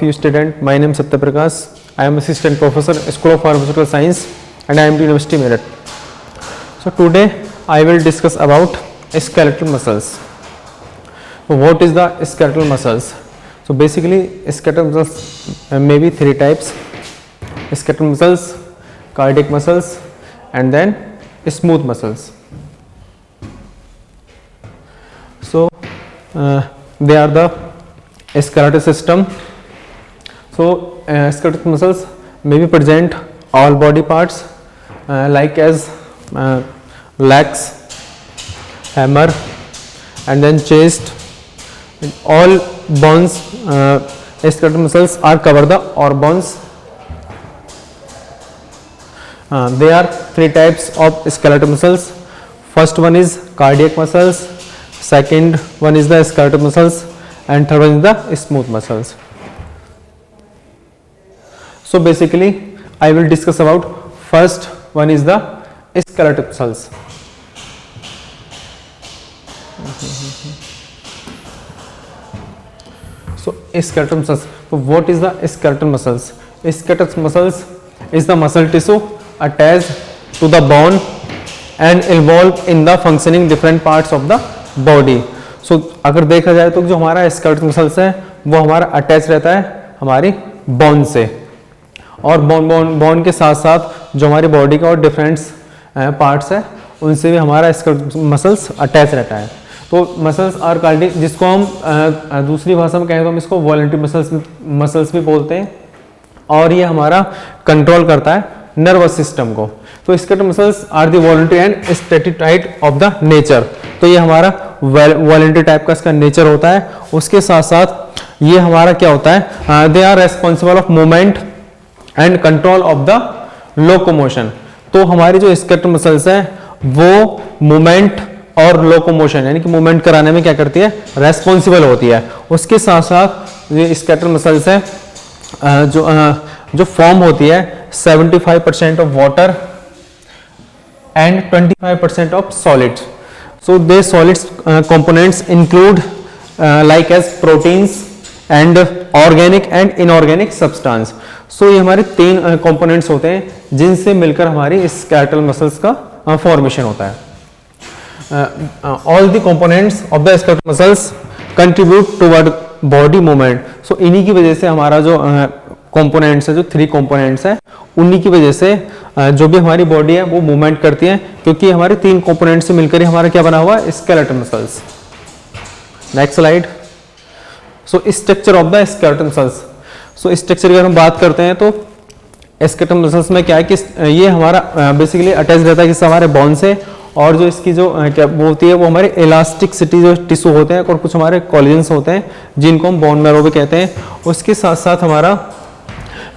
You student, my name is Satya Prakash. I am assistant professor, School of Pharmaceutical Science, and I am University Meerut. So today I will discuss about skeletal muscles. So what is the skeletal muscles? So basically skeletal muscles may be three types: skeletal muscles, cardiac muscles, and then smooth muscles. So they are the skeletal system. So skeletal muscles may be present all body parts like as legs, hammer, and then chest. All bones, skeletal muscles are cover the all bones. There are three types of skeletal muscles. First one is cardiac muscles, second one is the skeletal muscles, and third one is the smooth muscles. So basically I will discuss about first one is the skeletal muscles. So skeletal muscles. So what is the skeletal muscles? Skeletal muscles is the muscle tissue attached to the bone and involved in the functioning different parts of the body. So अगर देखा जाए तो जो हमारा skeletal muscles है वो हमारा attach रहता है हमारी बोन से, और बोन के साथ साथ जो हमारी बॉडी का और डिफरेंट पार्ट्स है उनसे भी हमारा स्केलेटल मसल्स अटैच रहता है. तो मसल्स आर कार्डिक, जिसको हम दूसरी भाषा में कहें तो हम इसको वॉलंटरी मसल्स भी बोलते हैं, और ये हमारा कंट्रोल करता है नर्वस सिस्टम को. तो skeletal muscles are the voluntary and static type of the nature. तो ये हमारा वॉलंटरी टाइप का इसका नेचर होता है. उसके साथ साथ ये हमारा क्या होता है, they are responsible of movement and control of the locomotion. तो हमारी जो स्केलेटल मसल्स है वो मूवमेंट और लोकोमोशन यानी कि मूवमेंट कराने में क्या करती है, रेस्पॉन्सिबल होती है. उसके साथ साथ ये स्केलेटल मसल्स है जो फॉर्म होती है 75% of water and 25% of solids. So they solids components include like as proteins and organic and inorganic substance. So ये हमारे तीन कंपोनेंट्स होते हैं जिनसे मिलकर हमारी स्केलेटल मसल्स का फॉर्मेशन होता है. All the components of the skeletal muscles contribute toward body movement. So इन्हीं की वजह से हमारा जो कंपोनेंट्स है, जो थ्री कंपोनेंट्स है, उन्हीं की वजह से जो भी हमारी बॉडी है वो मूवमेंट करती है, क्योंकि हमारे तीन कंपोनेंट्स से मिलकर ही हमारा क्या बना हुआ है, skeletal muscles. Next slide. So structure of the skeletal muscles. So structure की अगर हम बात करते हैं तो स्केलेटल मसल्स में क्या है कि ये हमारा बेसिकली अटैच रहता है किससे, हमारे बोन से, और जो इसकी जो क्या वो होती है वो हमारे इलास्टिसिटी जो टिश्यू होते हैं और कुछ हमारे कोलेजन्स होते हैं जिनको हम बोन मैरो भी कहते हैं. उसके साथ साथ हमारा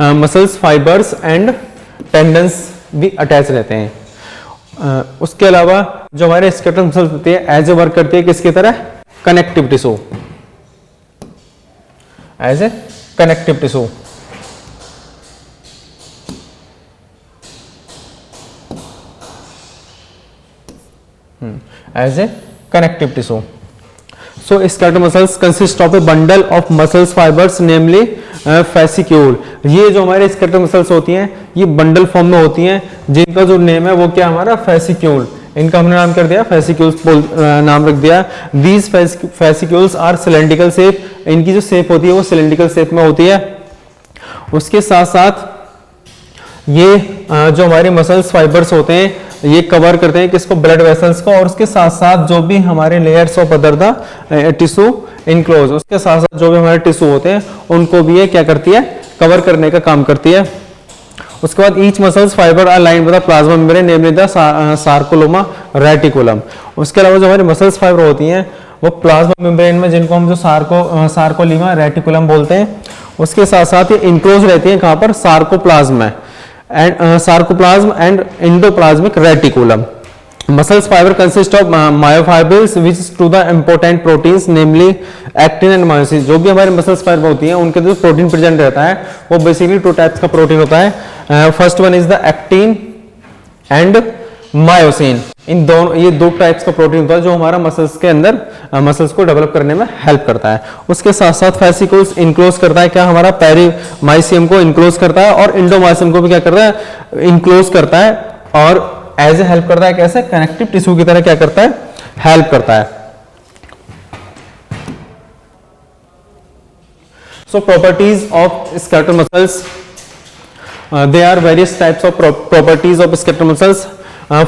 मसल्स, फाइबर्स एंड टेंडन्स भी अटैच रहते हैं. उसके अलावा जो हमारे स्केलेटल मसल्स होती है एज ए वर्क करती है किसकी तरह, connective tissue, as a connective tissue. As a connective tissue. So skeletal muscles consist of a bundle of muscles fibers, namely fascicule. ये जो हमारे skeletal muscles होती हैं ये बंडल फॉर्म में होती हैं, जिनका जो नेम है वो क्या हमारा fascicule. इनका हमने नाम कर दिया fascicules नाम रख दिया. These fascicules are cylindrical shape. इनकी जो शेप होती है वो cylindrical shape में होती है. उसके साथ साथ ये जो हमारे मसल्स फाइबर्स होते हैं ये कवर करते हैं किसको, ब्लड वेसल्स को, और उसके साथ साथ जो भी हमारे layers of other the tissue enclose, उसके साथ साथ जो भी हमारे टिश्यू होते हैं उनको भी ये क्या करती है, कवर करने का काम करती है. उसके बाद each muscles fiber are lined with the plasma membrane, namely the sarcolemma reticulum. उसके अलावा जो हमारी मसल्स फाइबर होती हैं वो प्लाज्मा मेम्ब्रेन में, जिनको हम जो सार्कोलीमा रेटिकुलम बोलते हैं, उसके साथ साथ ये इनक्लोज रहती है कहाँ पर, सार्कोप्लाज्म में, and sarcoplasm and endoplasmic reticulum. Muscles fiber consist of myofibrils which to the important proteins namely actin and myosin. जो भी हमारे मसल्स फाइबर होती हैं उनके जो प्रोटीन प्रेजेंट रहता है वो बेसिकली टू टाइप्स का प्रोटीन होता है. First one is the actin and myosin. इन दोनों, ये दो टाइप्स का प्रोटीन होता है जो हमारा मसल्स के अंदर मसल्स को डेवलप करने में हेल्प करता है। उसके साथ साथ फेसिकल्स इनक्लोज करता है, क्या हमारा पेरीमाइसियम को इनक्लोज करता है और इंडोमाइसियम को भी क्या करता है, इनक्लोज करता है और एज ए हेल्प करता है, कैसे, कनेक्टिव टिश्यू की तरह क्या करता है, हेल्प करता है। So properties of skeletal muscles, there are various types of properties of skeletal muscles.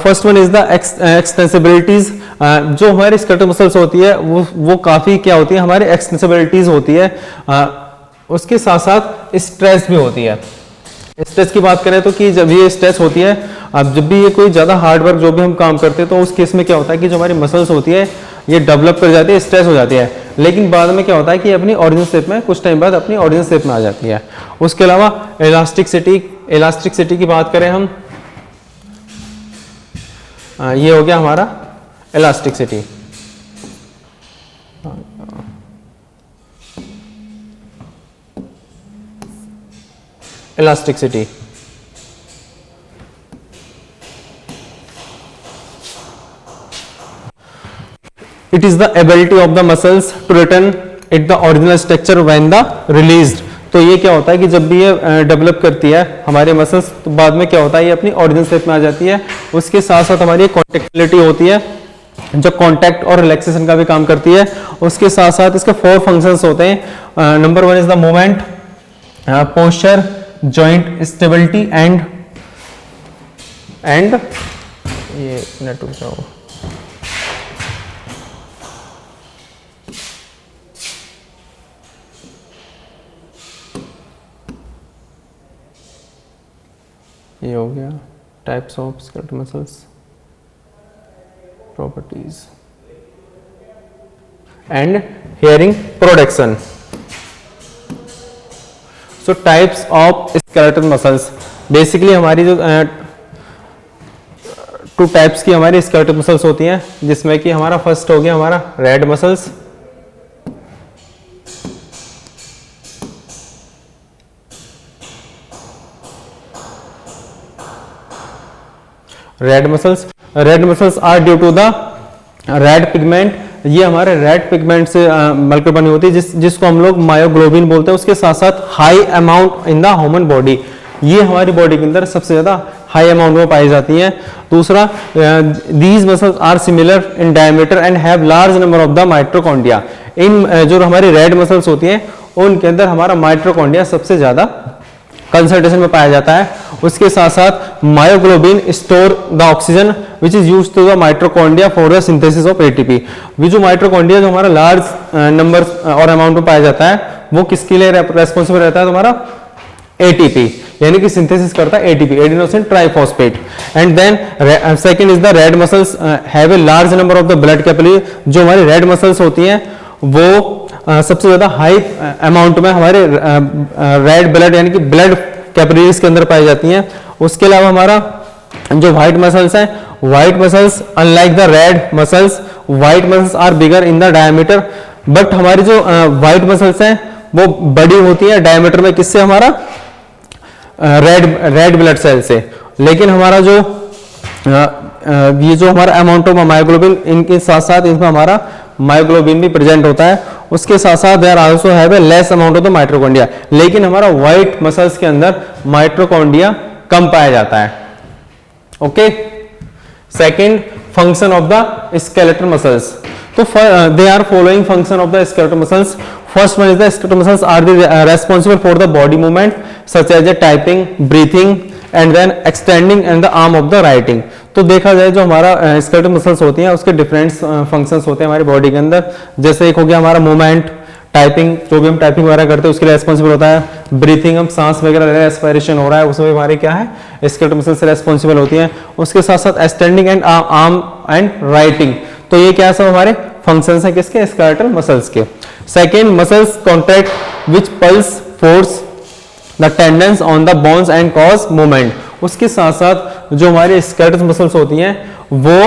First one is the extensibilities. जो हमारे skeletal muscles होती है वो काफ़ी क्या होती है, हमारे extensibilities होती है। उसके साथ साथ स्ट्रेस भी होती है। स्ट्रेस की बात करें तो कि जब ये स्ट्रेस होती है, अब जब भी ये कोई ज़्यादा हार्ड वर्क जो भी हम काम करते हैं तो उस केस में क्या होता है कि जो हमारी मसल्स होती है ये डेवलप कर जाती है, स्ट्रेस हो जाती है, लेकिन बाद में क्या होता है कि अपनी ओरिजिनल शेप में कुछ टाइम बाद अपनी ओरिजिनल शेप में आ जाती है। उसके अलावा इलास्टिसिटी की बात करें हम, ये हो गया हमारा elasticity. Elasticity it is the ability of the muscles to return at the original structure when the released। तो ये क्या होता है कि जब भी ये डेवलप करती है हमारे मसल्स तो बाद में क्या होता है ये अपनी ओरिजिनल शेप में आ जाती है। उसके साथ साथ हमारी कॉन्टेक्टिलिटी होती है जो कॉन्टैक्ट और रिलैक्सेशन का भी काम करती है। उसके साथ साथ इसके 4 फंक्शंस होते हैं। Number 1 is the movement, posture, joint stability and ये नेट रुक जाओ, ये हो गया types of skeletal muscles, properties and hearing production. So types of skeletal muscles, basically हमारी जो 2 टाइप्स की हमारी स्केलेटल मसल्स होती हैं, जिसमें कि हमारा फर्स्ट हो गया हमारा red muscles, red muscles are due to the red pigment. ये हमारे रेड पिगमेंट से मिलकर बनी होती है जिसको हम लोग मायोग्लोबिन बोलते हैं। उसके साथ साथ high amount in the human body, ये हमारी बॉडी के अंदर सबसे ज्यादा हाई अमाउंट में पाई जाती हैं। दूसरा, these muscles are similar in diameter and have large number of the mitochondria. इन जो हमारी रेड मसल्स होती हैं उनके अंदर हमारा माइटोकॉन्ड्रिया सबसे ज्यादा कंसंट्रेशन में पाया जाता है। उसके साथ साथ myoglobin store the oxygen which is used to the mitochondria for the synthesis of ATP. भी जो माइटोकॉन्ड्रिया जो हमारा लार्ज नंबर और अमाउंट में पाया जाता है वो किसके लिए रेस्पॉन्सिबल रहता है, तुम्हारा एटीपी, यानी कि सिंथेसिस करता है ATP, adenosine triphosphate. And then second is the red muscles have a large number of the blood capillary. जो हमारी रेड मसल्स होती हैं वो सबसे ज्यादा हाई अमाउंट में हमारे रेड ब्लड यानी कि ब्लड कैपिलरीज के अंदर पाई जाती हैं। उसके अलावा हमारा जो व्हाइट मसल्स हैं, white muscles unlike the red muscles, white muscles are bigger in the diameter, but हमारी जो व्हाइट मसल्स हैं वो बड़ी होती है डायमीटर में, किससे, हमारा रेड ब्लड सेल से। लेकिन हमारा जो ये जो हमारा अमाउंट ऑफ मायोग्लोबिन, इनके साथ साथ इसमें हमारा मायोग्लोबिन भी प्रेजेंट होता है। उसके साथ साथ there also have a less amount of the mitochondria, लेकिन हमारा व्हाइट मसल्स के अंदर माइटोकॉन्ड्रिया कम पाया जाता है। Okay, second function of the skeletal muscles. तो they are following function of the skeletal muscles. First one is the skeletal muscles are responsible for the body movement such as a typing, breathing and then extending and the arm of the writing. तो देखा जाए जो हमारा skeletal muscles होती हैं उसके different functions होते हैं हमारी बॉडी के अंदर। जैसे एक हो गया हमारा मूवमेंट, टाइपिंग, जो भी हम टाइपिंग वगैरह करते हैं उसके लिए रेस्पॉन्सिबल होता है। ब्रीथिंग, हम सांस वगैरह रेस्पिरेशन हो रहा है उसमें हमारी क्या है, स्केलेटल मसल्स से रेस्पॉन्सिबल होती हैं। उसके साथ साथ extending and arm and writing, तो ये क्या सब हमारे फंक्शंस हैं किसके, स्केलेटल मसल्स के। Second, muscles contract which pulls force the tendons on the bones and cause movement. उसके साथ साथ जो हमारे स्केलेटल मसल्स होती हैं वो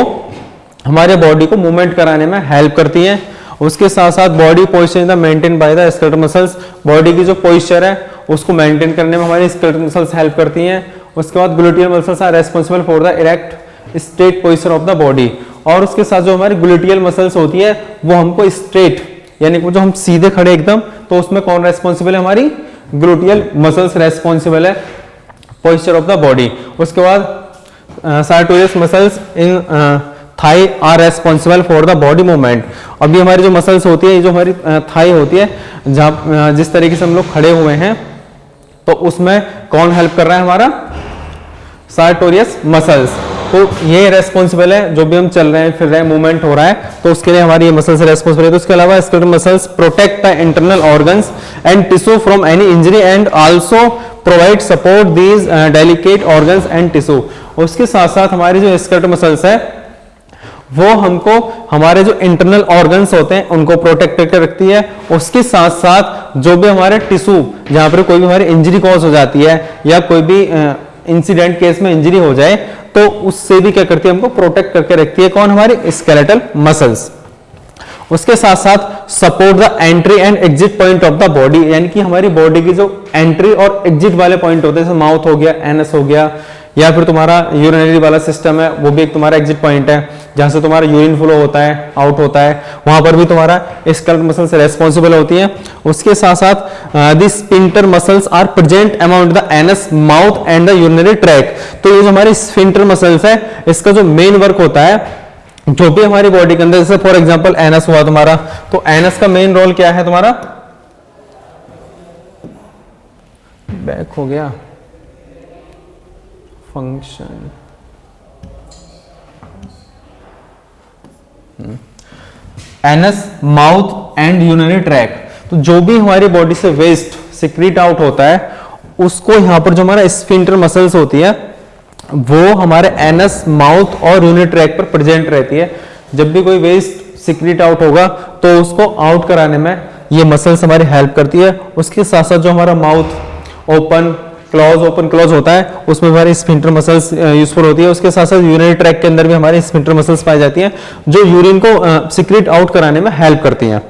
हमारे बॉडी को मूवमेंट कराने में हेल्प करती हैं। उसके साथ साथ body posture maintain by the skeletal muscles, body की जो पोस्चर है उसको मेंटेन करने में हमारी स्केलेटल मसल्स हेल्प करती हैं। उसके बाद gluteal muscles are responsible for the erect straight position of the body, और उसके साथ जो हमारी ग्लूटियल मसल्स होती है वो हमको स्ट्रेट, यानी कि जो हम सीधे खड़े एकदम, तो उसमें कौन रेस्पॉन्सिबल है, हमारी ग्लूटियल मसल्स रेस्पॉन्सिबल है पोस्चर ऑफ द बॉडी। उसके बाद sartorius muscles in thigh are responsible for the body movement. अभी हमारी जो मसल्स होती है, ये जो हमारी थाई होती है, जहाँ जिस तरीके से हम लोग खड़े हुए हैं, तो उसमें कौन हेल्प कर रहा है, हमारा सार्टोरियस मसल्स। तो ये रेस्पॉन्सिबल है, जो भी हम चल रहे हैं, फिर रहे हैं, मूवमेंट हो रहा है, तो उसके लिए हमारी ये मसल्स रेस्पॉन्सिबल है। तो उसके अलावा skeletal muscles protect the internal organs and tissue from any injury and also provide support these delicate organs and tissue. उसके साथ साथ हमारी जो स्केलेटल मसल्स है वो हमको हमारे जो इंटरनल ऑर्गन्स होते हैं उनको प्रोटेक्ट करके रखती है। उसके साथ साथ जो भी हमारे टिश्यू, जहां पर कोई भी हमारी इंजरी कॉज हो जाती है या कोई भी इंसिडेंट केस में इंजरी हो जाए, तो उससे भी क्या करती है, हमको प्रोटेक्ट करके रखती है। कौन, हमारी स्केलेटल मसल्स। उसके साथ साथ support the entry and exit point of the body, यानी कि हमारी बॉडी की जो एंट्री और एग्जिट वाले पॉइंट होते हैं, जैसे माउथ हो गया, एनस हो गया, या फिर तुम्हारा यूरिनरी वाला सिस्टम है, वो भी एक तुम्हारा एग्जिट पॉइंट है, जहां से तुम्हारा यूरिन फ्लो होता है, आउट होता है, वहां पर भी तुम्हारा स्केलेटल मसल से रेस्पॉन्सिबल होती है। उसके साथ साथ the sphincter muscles are present amount the anus, mouth and the urinary tract. तो ये जो हमारी स्फिंक्टर मसल्स है, इसका जो मेन वर्क होता है, जो भी हमारी बॉडी के अंदर, जैसे फॉर एग्जांपल एनस हुआ तुम्हारा, तो एनस का मेन रोल क्या है, तुम्हारा बैक हो गया, function, anus, mouth and urinary tract. तो जो भी हमारी बॉडी से वेस्ट सिक्रीट आउट होता है, उसको यहां पर जो हमारा स्फिंक्टर मसल्स होती है, वो हमारे एनस, माउथ और यूरिनरी ट्रैक पर प्रेजेंट रहती है। जब भी कोई वेस्ट सिक्रीट आउट होगा, तो उसको आउट कराने में ये मसल्स हमारी हेल्प करती है। उसके साथ साथ जो हमारा माउथ ओपन क्लोज होता है, उसमें हमारी स्फिंक्टर मसल्स यूजफुल होती है। उसके साथ साथ यूरिनरी ट्रैक के अंदर भी हमारी स्फिंक्टर मसल्स पाई जाती हैं, जो यूरिन को सिक्रीट आउट कराने में हेल्प करती हैं।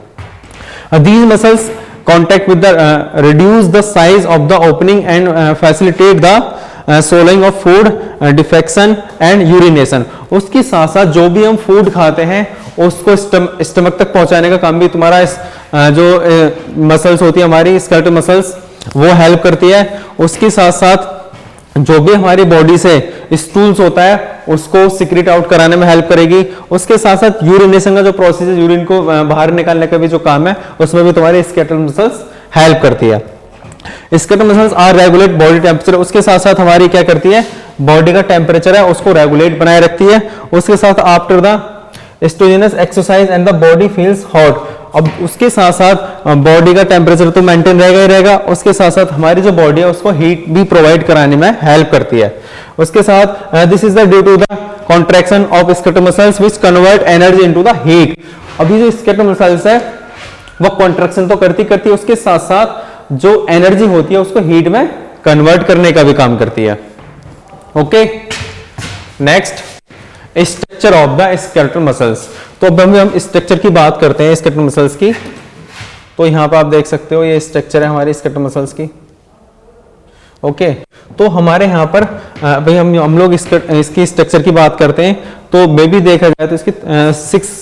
These muscles contact with the reduce the size of the opening and facilitate the soling of food, defection and urination. उसके साथ साथ जो भी हम फूड खाते हैं, उसको स्टमक तक पहुंचाने का काम भी तुम्हारा जो मसल्स होती है, हमारी स्केलेटल मसल्स, वो हेल्प करती है। उसके साथ साथ जो भी हमारी बॉडी से स्टूल्स होता है, उसको सिक्रीट आउट कराने में हेल्प करेगी। उसके साथ साथ यूरिनेशन का जो प्रोसेस है, यूरिन को बाहर निकालने का भी जो काम है, उसमें भी तुम्हारी स्केलेटल मसल्स हेल्प करती है। Skeletal muscles are regulate body temperature. उसके साथ साथ हमारी क्या करती है, बॉडी का टेम्परेचर है उसको रेगुलेट बनाए रखती है। उसके साथ after the strenuous exercise and the body feels hot. अब उसके साथ साथ बॉडी का टेम्परेचर तो मेंटेन रहेगा ही रहेगा, उसके साथ साथ हमारी जो बॉडी है उसको हीट भी प्रोवाइड कराने में हेल्प करती है। उसके साथ this is the due to the contraction of skeletal muscles which convert energy into the heat. अभी जो स्केलेटल मसल्स है वो कॉन्ट्रैक्शन तो करती है, उसके साथ साथ जो एनर्जी होती है उसको हीट में कन्वर्ट करने का भी काम करती है। Okay, next structure of the skeletal muscles. तो अब हम स्ट्रक्चर की बात करते हैं स्केलेटल मसल्स की। तो यहां पर आप देख सकते हो ये स्ट्रक्चर है हमारी स्केलेटल मसल्स की। ओके, तो हमारे यहाँ पर भाई हम लोग इसकी स्ट्रक्चर की बात करते हैं, तो मे भी देखा जाए तो इसके 6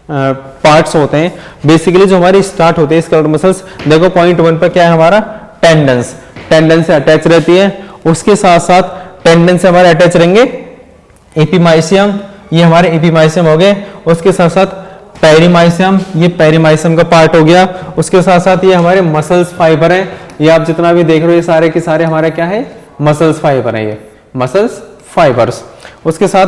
पार्ट्स होते हैं। बेसिकली जो हमारी स्टार्ट होते हैं स्केलेटल मसल्स, देखो पॉइंट 1 पर क्या है हमारा, टेंडन्स। टेंडन से अटैच रहती है। उसके साथ साथ टेंडन से हमारे अटैच रहेंगे एपीमाइसियम, ये हमारे एपीमाइसियम हो गए। उसके साथ साथ पेरीमाइसियम, ये पेरीमाइसियम का पार्ट हो गया। उसके साथ साथ ये हमारे मसल्स फाइबर हैं, ये आप जितना भी देख रहे हो ये सारे के सारे हमारे क्या है, मसल्स फाइबर हैं, ये मसल्स फाइबर्स। उसके साथ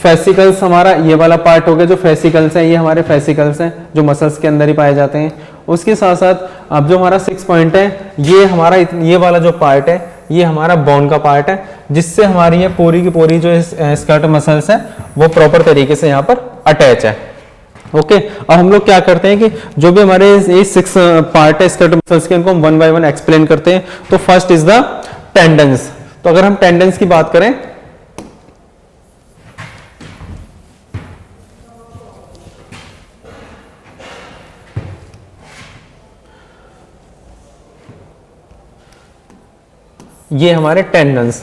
फेसिकल्स, हमारा ये वाला पार्ट हो गया, जो फेसिकल्स है ये हमारे फेसिकल्स हैं जो मसल्स के अंदर ही पाए जाते हैं। उसके साथ साथ अब जो हमारा 6 पॉइंट है, ये हमारा ये वाला जो पार्ट है ये हमारा बोन का पार्ट है, जिससे हमारी ये पूरी की पूरी जो स्केलेटल मसल्स है वो प्रॉपर तरीके से यहाँ पर अटैच है। ओके, अब हम लोग क्या करते हैं कि जो भी हमारे ये 6 पार्ट है स्केलेटल मसल्स के, इनको हम 1 बाय 1 एक्सप्लेन करते हैं। तो फर्स्ट इज द टेंडन्स। तो अगर हम टेंडन्स की बात करें, ये हमारे टेंडन्स।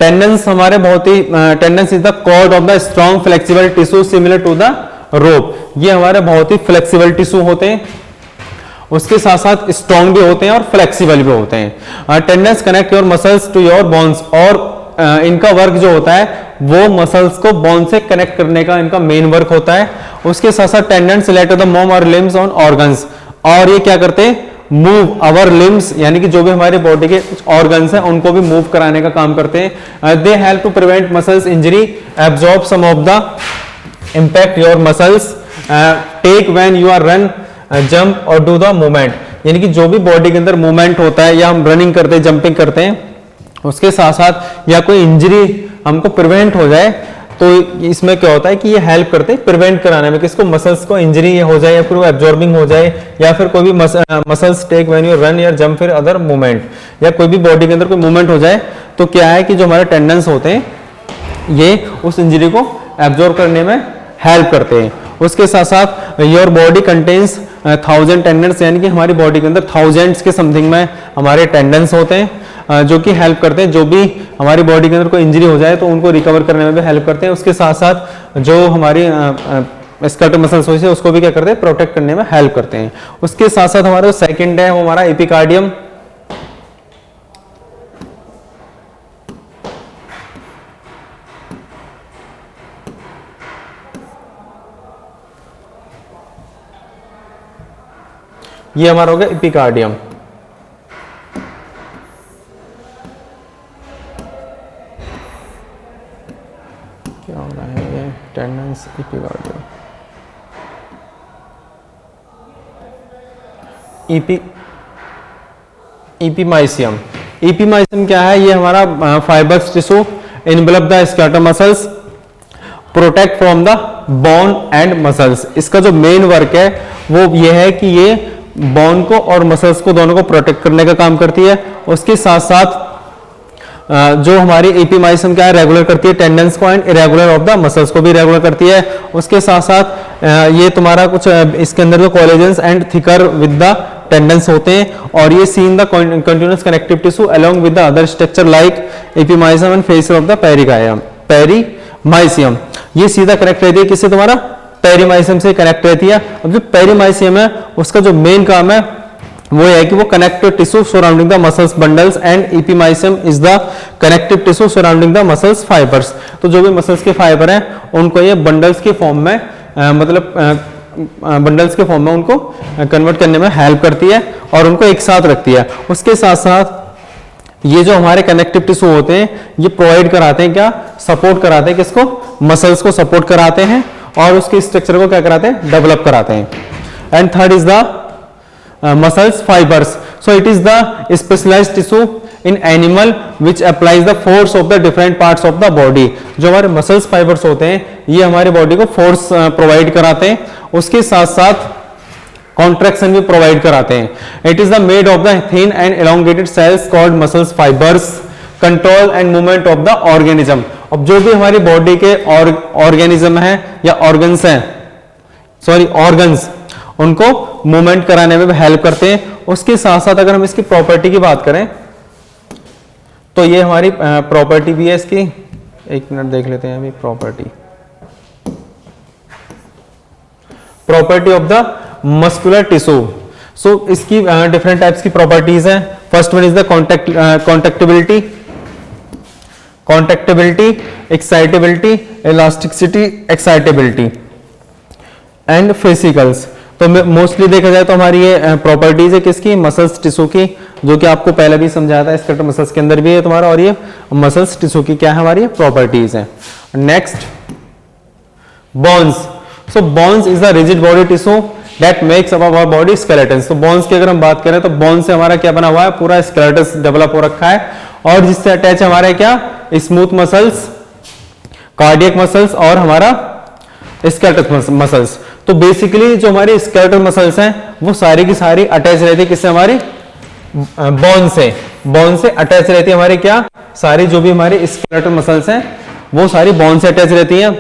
टेंडन्स हमारे बहुत ही tendons is the cord of the strong flexible tissue similar to the rope. ये हमारे बहुत ही फ्लेक्सिबल टिश्यू होते हैं, उसके साथ साथ स्ट्रॉन्ग भी होते हैं और फ्लेक्सिबल भी होते हैं। Tendons connect your muscles to your bones, और इनका वर्क जो होता है वो मसल्स को बोन से कनेक्ट करने का इनका मेन वर्क होता है। उसके साथ साथ टेंडन्स रिलेट द मोम और लिम्स ऑन ऑर्गन्स, और ये क्या करते हैं, मूव आवर लिम्स, यानी कि जो भी हमारे बॉडी के ऑर्गन्स हैं उनको भी मूव कराने का काम करते हैं। They help to prevent muscles injury, absorb some of the impact your muscles, take when you are run, jump और डू द मूवमेंट, यानी कि जो भी बॉडी के अंदर मूवमेंट होता है या हम रनिंग करते हैं, जंपिंग करते हैं, उसके साथ साथ या कोई इंजरी हमको प्रिवेंट हो जाए तो इसमें क्या होता है कि ये हेल्प करते हैं प्रिवेंट कराने में, किसको, मसल्स को इंजरी हो जाए या फिर वो एब्जॉर्बिंग हो जाए, या फिर कोई भी muscles take when you run या जंप, फिर अदर मूवमेंट, या कोई भी बॉडी के अंदर कोई मूवमेंट हो जाए तो क्या है कि जो हमारे टेंडन्स होते हैं ये उस इंजरी को एब्जॉर्ब करने में हेल्प करते हैं। उसके साथ साथ योर बॉडी कंटेन्स 1000 टेंडन्स, यानी कि हमारी बॉडी के अंदर थाउजेंड्स के समथिंग में हमारे टेंडन्स होते हैं जो कि हेल्प करते हैं, जो भी हमारी बॉडी के अंदर कोई इंजरी हो जाए तो उनको रिकवर करने में भी हेल्प करते हैं। उसके साथ साथ जो हमारी स्कैलेटल मसल्स होती है उसको भी क्या करते हैं, प्रोटेक्ट करने में हेल्प करते हैं। उसके साथ साथ हमारा सेकंड है वो हमारा एपिकार्डियम। ये हमारा हो गया एपिकार्डियम। क्या हो रहा है ये, टेंडन्स, एपिकार्डियम, एपीमाइसियम। एपीमाइसियम क्या है, ये हमारा fibres tissue envelope the skeletal muscles, protect from the bone and muscles. इसका जो मेन वर्क है वो ये है कि ये बोन को और मसल्स को दोनों को प्रोटेक्ट करने का काम करती है। उसके साथ साथ जो हमारी एपीमाइसियम क्या है, रेगुलर करती है टेंडन्स को and irregular of the muscles को भी रेगुलर करती है। उसके साथ साथ ये तुम्हारा कुछ इसके अंदर जो collagens and thicker with the tendons होते हैं, और ये seen the continuous connective tissue along with the other structure like epimysium and fascial of the perimysium. ये सीधा कनेक्ट रहती है किससे, तुम्हारा पेरीमाइसियम से कनेक्ट रहती है। अब जो पेरीमाइसियम है उसका जो मेन काम है वो है कि वो connective tissue surrounding the muscles bundles, and epimysium is the connective tissue surrounding the muscles fibres. तो जो भी मसल्स के फाइबर हैं उनको ये बंडल्स के फॉर्म में बंडल्स के फॉर्म में उनको कन्वर्ट करने में हेल्प करती है और उनको एक साथ रखती है। उसके साथ साथ ये जो हमारे कनेक्टिव टिश्यू होते हैं ये प्रोवाइड कराते हैं, क्या सपोर्ट कराते हैं, किसको, मसल्स को सपोर्ट कराते हैं और उसके स्ट्रक्चर को क्या कराते हैं, डेवलप कराते हैं। And third is the muscles fibers, so it is the specialized tissue in animal which applies the force of the different parts of the body। जो हमारे muscles fibers होते हैं ये हमारे बॉडी को फोर्स प्रोवाइड कराते हैं, उसके साथ साथ कॉन्ट्रैक्शन भी प्रोवाइड कराते हैं। It is the made of the thin and elongated cells called muscles fibres, control and movement of the organism. अब जो भी हमारी बॉडी के ऑर्गेनिज्म है या ऑर्गन्स हैं, सॉरी ऑर्गन्स, उनको मूवमेंट कराने में भी हेल्प करते हैं। उसके साथ साथ अगर हम इसकी प्रॉपर्टी की बात करें तो ये हमारी प्रॉपर्टी भी है इसकी, एक मिनट देख लेते हैं अभी property of the muscular tissue. So इसकी डिफरेंट टाइप्स की प्रॉपर्टीज हैं। First one is the contractibility, excitability, elasticity, excitability and fascicles. तो मोस्टली देखा जाए तो हमारी ये प्रॉपर्टीज है किसकी, मसल्स टिश्यू की, जो कि आपको पहले भी समझाया था, स्केलेटल मसल्स के अंदर भी है तुम्हारा, और ये मसल्स टिश्यू की क्या है, हमारी प्रॉपर्टीज है। Next bones. So bones is the rigid body tissue that makes up our body skeleton. तो बोन्स की अगर हम बात करें तो बोन से हमारा क्या बना हुआ है, पूरा स्केलेटन डेवलप हो रखा है, और जिससे अटैच हमारे क्या, स्मूथ मसल्स, कार्डियक मसल्स और हमारा स्केलेटल मसल्स। तो बेसिकली जो हमारी स्केलेटल मसल्स हैं वो सारी की सारी अटैच रहती है किससे, हमारी बोन से अटैच रहती है हमारी क्या, सारी जो भी हमारी स्केलेटल मसल्स हैं वो सारी बोन से अटैच रहती हैं।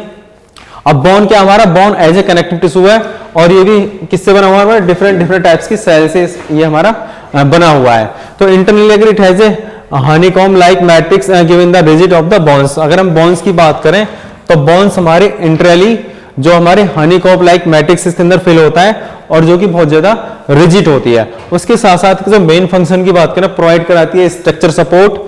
अब बोन क्या, हमारा bone as a connective tissue है, और ये भी किससे बना हुआ है, डिफरेंट टाइप्स की सेल से ये हमारा बना हुआ है। तो इंटरनली अगर it has a honeycomb like matrix given the rigid of the bones. अगर हम बोन्स की बात करें तो बोन्स हमारे इंटरली जो हमारे हनीकॉम लाइक मैट्रिक्स इसके अंदर फिल होता है और जो कि बहुत ज्यादा रिजिड होती है। उसके साथ साथ जो मेन फंक्शन की बात करें प्रोवाइड कराती है स्ट्रक्चर सपोर्ट,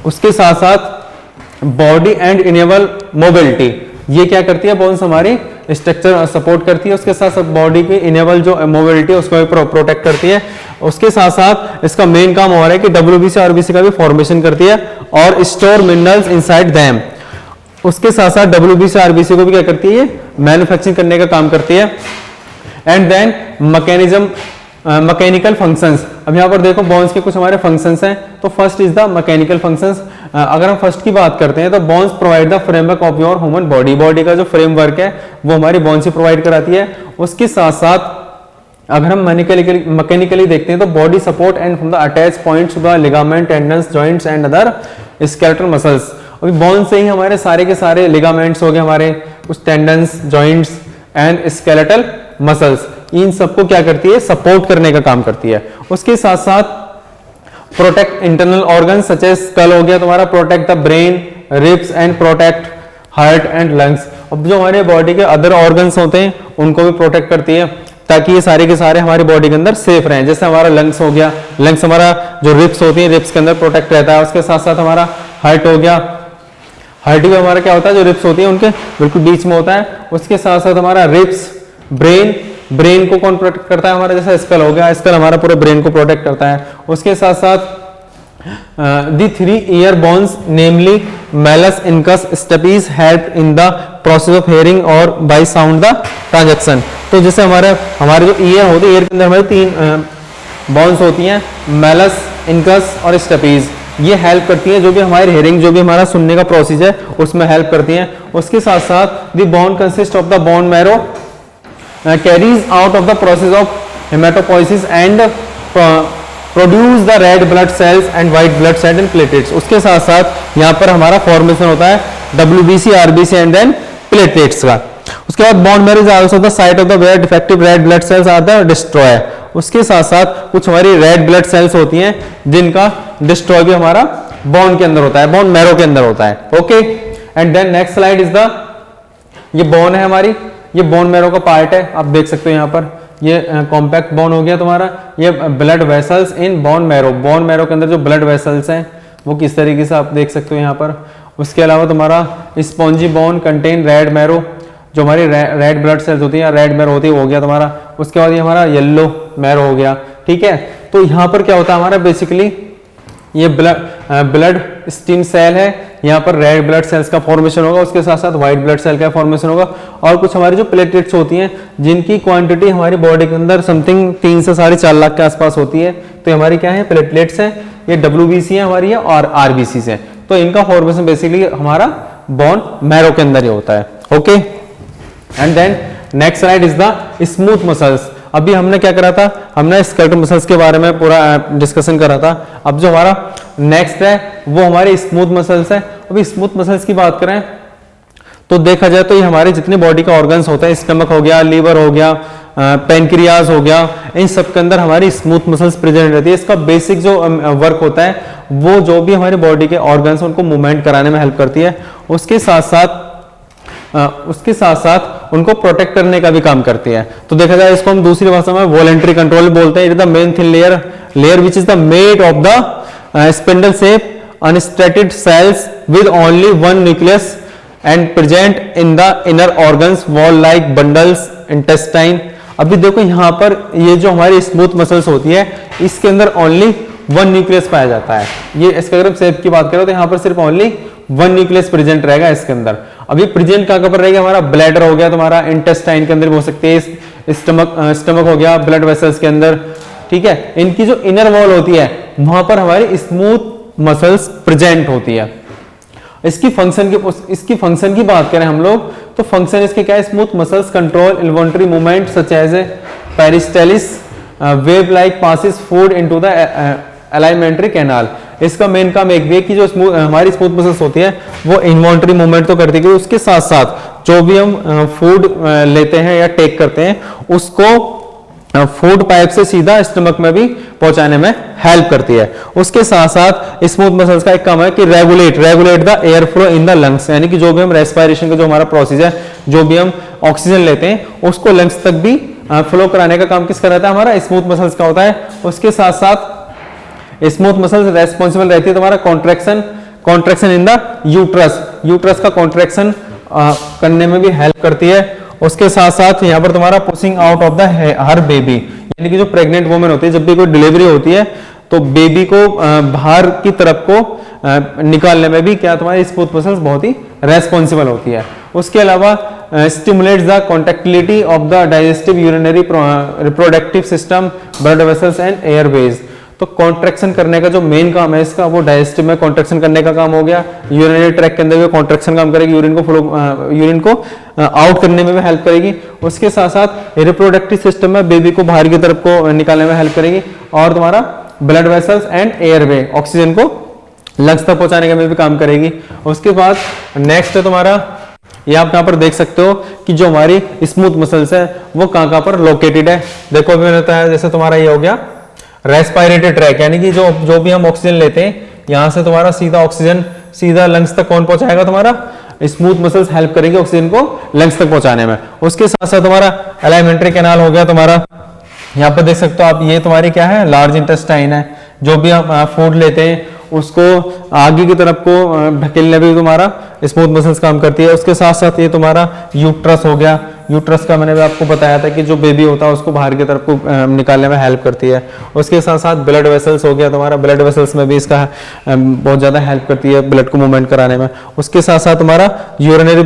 उसके साथ साथ बॉडी एंड इनेबल मोबिलिटी। ये क्या करती है बोन्स हमारी स्ट्रक्चर सपोर्ट करती है, उसके साथ साथ बॉडी की इनेबल जो मोबिलिटी है उसको भी प्रोटेक्ट करती है। उसके साथ साथ इसका मेन काम हो रहा है कि डब्ल्यूबीसी आरबीसी का भी फॉर्मेशन करती है और स्टोर मिनरल्स इनसाइड देम। उसके साथ साथ डब्ल्यूबीसी आरबीसी को भी क्या करती है मैन्युफैक्चरिंग करने का काम करती है। And then mechanical functions. अब यहाँ पर देखो बोन्स के कुछ हमारे फंक्शंस हैं। तो first is the mechanical functions. अगर हम फर्स्ट की बात करते हैं तो bones provide the framework of your human body. Body का जो फ्रेमवर्क है वो हमारी बोन्स ही प्रोवाइड कराती है। उसके साथ साथ अगर हम मैकेनिकली देखते हैं तो body support and from the attach points to the ligament, tendons, joints and other skeletal muscles. अभी बोन से ही हमारे सारे के सारे लिगामेंट्स हो गए, हमारे कुछ tendons, joints and skeletal muscles, इन सबको क्या करती है सपोर्ट करने का काम करती है। उसके साथ साथ protect internal organ such as skull हो गया तुम्हारा, protect the brain, ribs and protect heart and lungs. अब जो हमारे बॉडी के अदर ऑर्गन्स होते हैं उनको भी प्रोटेक्ट करती है ताकि ये सारे के सारे हमारी बॉडी के अंदर सेफ रहें। जैसे हमारा लंग्स हो गया, लंग्स हमारा जो रिब्स होती है रिब्स के अंदर प्रोटेक्ट रहता है। उसके साथ साथ हमारा हार्ट हो गया, हार्ट भी हमारा क्या होता है जो रिब्स होती है उनके बिल्कुल बीच में होता है। उसके साथ साथ हमारा रिब्स, ब्रेन, ब्रेन को कौन प्रोटेक्ट करता है हमारा, जैसे स्कल हो गया, स्कल हमारा पूरे ब्रेन को प्रोटेक्ट करता है। उसके साथ साथ the 3 ear bones namely malleus, incus, stapes help in the process of hearing और by sound the transaction। तो जैसे हमारे जो ईयर होते हैं, ईयर के अंदर हमारे 3 बोन्स होती हैं, malleus, incus और stapes। ये हेल्प करती है जो भी हमारी हेयरिंग, जो भी हमारा सुनने का प्रोसेस है उसमें हेल्प करती हैं। उसके साथ साथ the bone consist of the bone marrow carries out of the process of hematopoiesis and produce the red blood cells and white blood cells and platelets. उसके साथ साथ यहाँ पर हमारा फॉर्मेशन होता है WBC, RBC and then platelets का। उसके बाद bone marrow is also the site of the where defective red blood cells are the destroy. उसके साथ साथ कुछ हमारी रेड ब्लड सेल्स होती हैं जिनका डिस्ट्रॉय भी हमारा बोन के अंदर होता है, बोन मैरो के अंदर होता है। Okay, and then next slide is the, ये बोन है हमारी, ये बोन मैरो का पार्ट है, आप देख सकते हो यहाँ पर ये कॉम्पैक्ट बोन हो गया तुम्हारा। ये blood vessels in bone marrow, bone marrow के अंदर जो ब्लड वेसल्स हैं वो किस तरीके से आप देख सकते हो यहाँ पर। उसके अलावा तुम्हारा spongy bone contain red marrow, जो हमारी रेड ब्लड सेल्स होती है, रेड मैरो होती है, वो हो गया तुम्हारा। उसके बाद ये हमारा येलो मैरो हो गया, ठीक है। तो यहाँ पर क्या होता है हमारा बेसिकली ये ब्लड स्टेम सेल है, यहाँ पर रेड ब्लड सेल्स का फॉर्मेशन होगा, उसके साथ साथ व्हाइट ब्लड सेल का फॉर्मेशन होगा। और कुछ हमारी जो प्लेटलेट्स होती हैं जिनकी क्वांटिटी हमारी बॉडी के अंदर समथिंग 3 से 4.5 लाख के आसपास होती है, तो हमारी क्या है प्लेटलेट्स है, ये डब्ल्यूबीसी है हमारी है और आरबीसी है। तो इनका फॉर्मेशन बेसिकली हमारा बोन मैरो के अंदर ही होता है। Okay, and then next slide is the smooth muscles. अभी हमने क्या करा था, हमने स्केलेटल मसल्स के बारे में पूरा डिस्कशन करा था। अब जो हमारा नेक्स्ट है वो हमारे स्मूथ मसल्स है। अभी स्मूथ मसल्स की बात करें तो देखा जाए तो ये हमारे जितने बॉडी का ऑर्गन्स होता है, स्टमक हो गया, लीवर हो गया, पेनक्रियाज हो गया, इन सब के अंदर हमारी स्मूथ मसल्स प्रेजेंट रहती है। इसका बेसिक जो वर्क होता है वो जो भी हमारे बॉडी के ऑर्गन्स उनको मूवमेंट कराने में हेल्प करती है। उसके साथ साथ उनको प्रोटेक्ट करने का भी काम करती है। तो देखा जाए इसको हम दूसरी भाषा में वॉलेंट्री कंट्रोल बोलते हैं। It is the main thin layer which is the made of the spindle shape unstriated cells with only one nucleus and present in the inner organs wall like bundles intestine. अभी देखो यहाँ पर ये जो हमारी smooth muscles होती है इसके अंदर ओनली वन न्यूक्लियस पाया जाता है। ये इसके अगर शेप की बात करें तो यहाँ पर सिर्फ ओनली वन न्यूक्लियस प्रेजेंट रहेगा इसके अंदर। अभी प्रेजेंट कहाँ पर रहेगा, हमारा ब्लैडर हो गया तुम्हारा, इंटेस्टाइन के अंदर भी हो सकते हैं, स्टमक हो गया, ब्लड वेसल्स के अंदर, ठीक है। इनकी जो इनर वॉल होती है वहां पर हमारी स्मूथ मसल्स प्रेजेंट होती है। इसकी फंक्शन की बात करें हम लोग तो फंक्शन इसके क्या है, smooth muscles control involuntary movement such as a peristalsis wave like passes food into the alimentary canal. इसका मेन काम एक भी है कि जो हमारी स्मूथ मसल्स होती है वो इन्वॉल्युंटरी मूवमेंट तो करती है, उसके साथ साथ जो भी हम फूड लेते हैं या टेक करते हैं उसको फूड पाइप से सीधा स्टमक में भी पहुंचाने में हेल्प करती है। उसके साथ साथ स्मूथ मसल्स का एक काम है कि regulate the air flow in the lungs, यानी कि जो भी हम रेस्पिरेशन का जो हमारा प्रोसेस है, जो भी हम ऑक्सीजन लेते हैं उसको लंग्स तक भी फ्लो कराने का काम किसका रहता है, हमारा स्मूथ मसल्स का होता है। उसके साथ साथ स्मूथ मसल्स रेस्पॉन्सिबल रहती है तुम्हारा कॉन्ट्रैक्शन इन द यूट्रस का कॉन्ट्रैक्शन करने में भी हेल्प करती है। उसके साथ साथ यहाँ पर तुम्हारा pushing out of the her baby, यानी कि जो प्रेग्नेंट वुमेन होती है, जब भी कोई डिलीवरी होती है तो बेबी को बाहर की तरफ को निकालने में भी क्या तुम्हारी स्मूथ मसल्स बहुत ही रेस्पॉन्सिबल होती है। उसके अलावा stimulates the contractility of the digestive urinary reproductive system blood vessels and Airways. तो कॉन्ट्रैक्शन करने का जो मेन काम है इसका, वो डाइजेस्टिव में कॉन्ट्रैक्शन करने का काम हो गया, यूरिनरी ट्रैक के अंदर भी कॉन्ट्रैक्शन काम करेगी, यूरिन को आउट करने में भी हेल्प करेगी। उसके साथ साथ रिप्रोडक्टिव सिस्टम में बेबी को बाहर की तरफ को निकालने में हेल्प करेगी, और तुम्हारा blood vessels and airway oxygen को लंग्स तक पहुंचाने में भी काम करेगी। उसके बाद नेक्स्ट है तुम्हारा, ये आप यहाँ पर देख सकते हो कि जो हमारी स्मूथ मसल्स है वो कहाँ पर लोकेटेड है। देखो अभी मैंने बताया, जैसे तुम्हारा ये हो गया रेस्पिरेटरी ट्रैक, यानी कि जो भी हम ऑक्सीजन लेते हैं यहां से तुम्हारा सीधा ऑक्सीजन सीधा लंग्स तक कौन पहुंचाएगा, तुम्हारा स्मूथ मसल्स हेल्प करेंगे ऑक्सीजन को लंग्स तक पहुंचाने में। उसके साथ साथ तुम्हारा एलिमेंट्री कैनाल हो गया तुम्हारा, यहाँ पर देख सकते हो आप, ये तुम्हारी क्या है, लार्ज इंटेस्टाइन है। जो भी हम फूड लेते हैं उसको आगे की तरफ को ढकेलने भी तुम्हारा स्मूथ मसल्स काम करती है। उसके साथ साथ ये तुम्हारा यूट्रस हो गया, यूट्रस का मैंने भी आपको बताया था कि जो बेबी होता है उसको बाहर की तरफ को निकालने में हेल्प करती है। उसके साथ साथ ब्लड वेसल्स हो गया तुम्हारा, ब्लड वेसल्स में भी इसका बहुत ज़्यादा हेल्प करती है ब्लड को मूवमेंट कराने में। उसके साथ साथ तुम्हारा यूरिनरी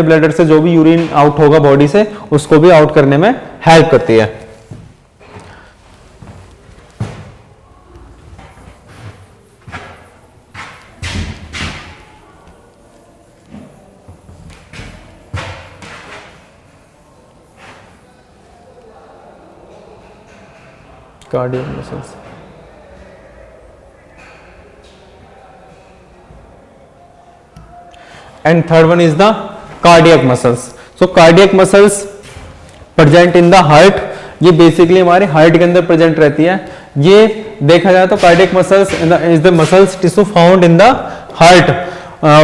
ब्लैडर से जो भी यूरिन आउट होगा बॉडी से उसको भी आउट करने में हेल्प करती है। Cardiac muscles. And third one is the cardiac muscles. So cardiac muscles present in the heart. ये बेसिकली हमारे हार्ट के अंदर प्रेजेंट रहती है। ये देखा जाए तो cardiac muscles is the muscles tissue found in the heart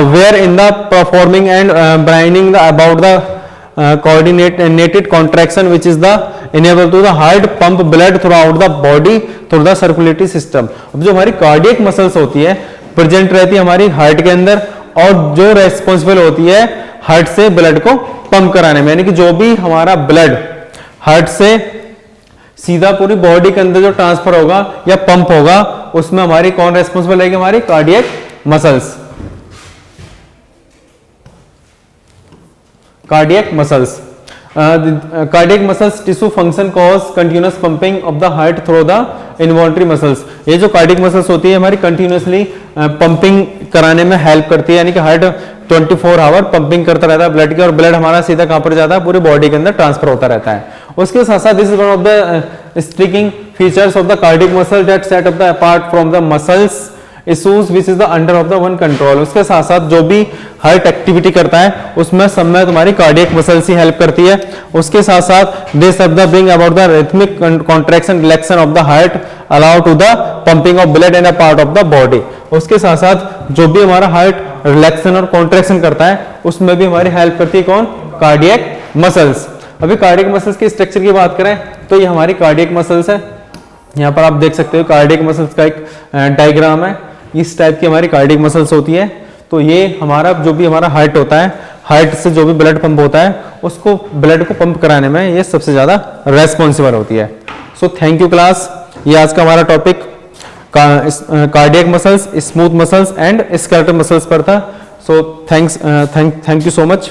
where in the performing and bringing about the coordinated contraction which is the enable to the heart pump blood throughout the body through the circulatory system। अब जो हमारी cardiac muscles होती है present रहती है हमारी heart के अंदर, और जो रेस्पॉन्सिबल होती है हार्ट से ब्लड को पंप कराने में, यानी कि जो भी हमारा ब्लड हार्ट से सीधा पूरी बॉडी के अंदर जो ट्रांसफर होगा या पंप होगा उसमें हमारी कौन रेस्पॉन्सिबल रहेगी, हमारी cardiac muscles. Cardiac muscles. Cardiac muscles tissue function cause continuous pumping of the heart through the involuntary muscles। ये जो कार्डियक मसल्स होती है हमारी कंटिन्यूसली पंपिंग कराने में हेल्प करती है, यानी कि हार्ट 24 आवर पंपिंग करता रहता है ब्लड की, और ब्लड हमारा सीधा कहाँ पर जाता है, पूरी बॉडी के अंदर ट्रांसफर होता रहता है। उसके साथ साथ this is one of the striking features of the cardiac muscle that set up the apart from the muscles issues which is the under of the one control. उसके साथ साथ जो भी हार्ट एक्टिविटी करता है उसमें सब में तुम्हारी कार्डियक मसल्स ही हेल्प करती है। उसके साथ साथ दे सब the bring about the rhythmic contraction relaxation of the heart allow to the pumping of blood in a part of the body. उसके साथ साथ जो भी हमारा हार्ट रिलैक्शन और कॉन्ट्रैक्शन करता है उसमें भी हमारी हेल्प करती है कौन, कार्डियक मसल्स। अभी कार्डियक मसल्स के स्ट्रक्चर की बात करें तो ये हमारी कार्डियक मसल्स है। यहाँ पर आप देख सकते हो कार्डियक मसल्स का एक डायग्राम है, इस टाइप की हमारी कार्डियक मसल्स होती है। तो ये हमारा जो भी हमारा हार्ट होता है, हार्ट से जो भी ब्लड पंप होता है उसको ब्लड को पंप कराने में ये सबसे ज्यादा रेस्पॉन्सिबल होती है। सो थैंक यू क्लास, ये आज का हमारा topic cardiac muscles, smooth muscles and skeletal muscles पर था। So thank you so much.